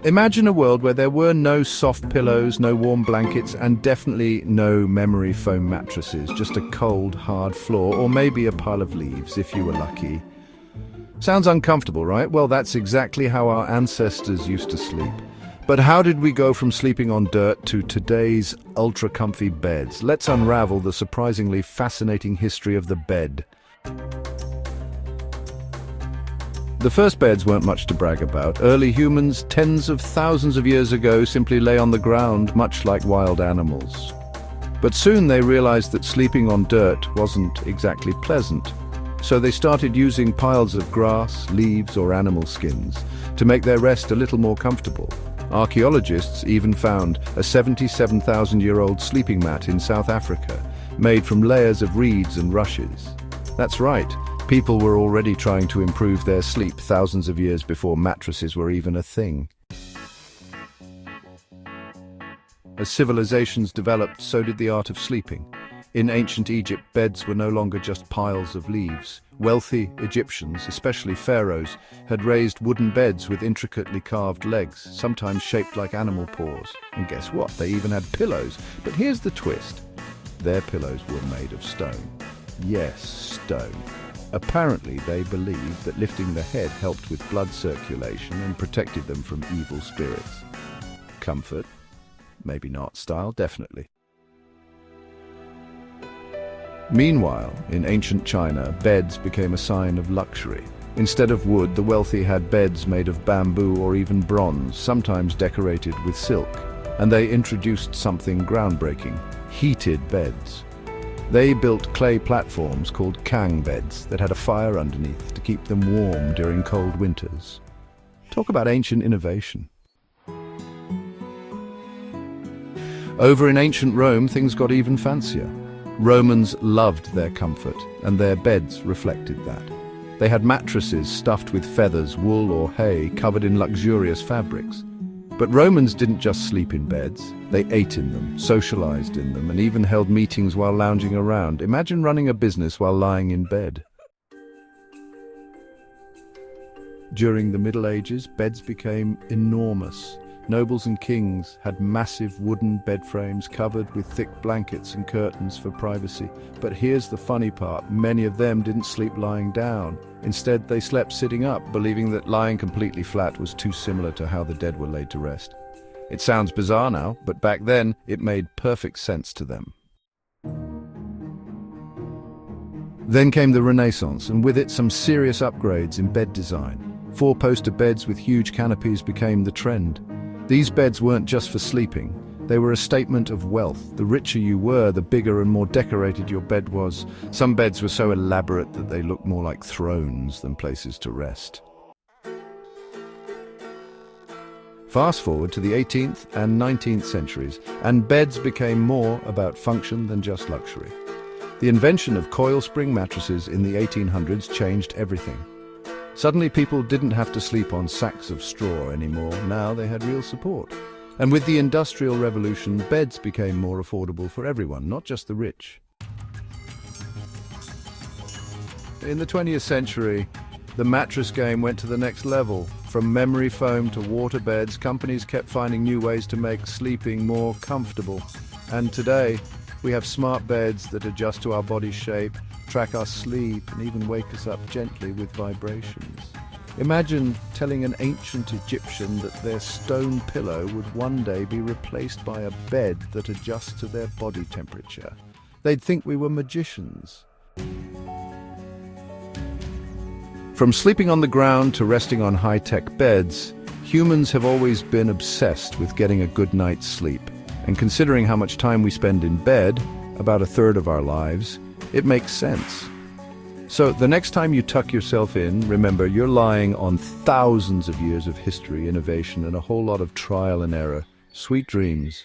Imagine a world where there were no soft pillows, no warm blankets, and definitely no memory foam mattresses, just a cold, hard floor, or maybe a pile of leaves, if you were lucky. Sounds uncomfortable, right? Well, that's exactly how our ancestors used to sleep. But how did we go from sleeping on dirt to today's ultra-comfy beds? Let's unravel the surprisingly fascinating history of the bed. The first beds weren't much to brag about. Early humans, tens of thousands of years ago, simply lay on the ground, much like wild animals. But soon they realized that sleeping on dirt wasn't exactly pleasant. So they started using piles of grass, leaves, or animal skins to make their rest a little more comfortable. Archaeologists even found a 77,000-year-old sleeping mat in South Africa, made from layers of reeds and rushes. That's right. People were already trying to improve their sleep thousands of years before mattresses were even a thing. As civilizations developed, so did the art of sleeping. In ancient Egypt, beds were no longer just piles of leaves. Wealthy Egyptians, especially pharaohs, had raised wooden beds with intricately carved legs, sometimes shaped like animal paws. And guess what? They even had pillows. But here's the twist. Their pillows were made of stone. Yes, stone. Apparently, they believed that lifting the head helped with blood circulation and protected them from evil spirits. Comfort? Maybe not. Style? Definitely. Meanwhile, in ancient China, beds became a sign of luxury. Instead of wood, the wealthy had beds made of bamboo or even bronze, sometimes decorated with silk. And they introduced something groundbreaking: heated beds. They built clay platforms called kang beds that had a fire underneath to keep them warm during cold winters. Talk about ancient innovation. Over in ancient Rome, things got even fancier. Romans loved their comfort, and their beds reflected that. They had mattresses stuffed with feathers, wool, or hay, covered in luxurious fabrics. But Romans didn't just sleep in beds. They ate in them, socialized in them, and even held meetings while lounging around. Imagine running a business while lying in bed. During the Middle Ages, beds became enormous. Nobles and kings had massive wooden bed frames covered with thick blankets and curtains for privacy. But here's the funny part: many of them didn't sleep lying down. Instead, they slept sitting up, believing that lying completely flat was too similar to how the dead were laid to rest. It sounds bizarre now, but back then it made perfect sense to them. Then came the Renaissance, and with it some serious upgrades in bed design. Four-poster beds with huge canopies became the trend. These beds weren't just for sleeping. They were a statement of wealth. The richer you were, the bigger and more decorated your bed was. Some beds were so elaborate that they looked more like thrones than places to rest. Fast forward to the 18th and 19th centuries, and beds became more about function than just luxury. The invention of coil spring mattresses in the 1800s changed everything. Suddenly people didn't have to sleep on sacks of straw anymore. Now they had real support. And with the Industrial Revolution, beds became more affordable for everyone, not just the rich. In the 20th century, the mattress game went to the next level. From memory foam to water beds, companies kept finding new ways to make sleeping more comfortable. And today, we have smart beds that adjust to our body shape, track our sleep, and even wake us up gently with vibrations. Imagine telling an ancient Egyptian that their stone pillow would one day be replaced by a bed that adjusts to their body temperature. They'd think we were magicians. From sleeping on the ground to resting on high-tech beds, humans have always been obsessed with getting a good night's sleep. And considering how much time we spend in bed, about a third of our lives, it makes sense. So the next time you tuck yourself in, remember you're lying on thousands of years of history, innovation, and a whole lot of trial and error. Sweet dreams.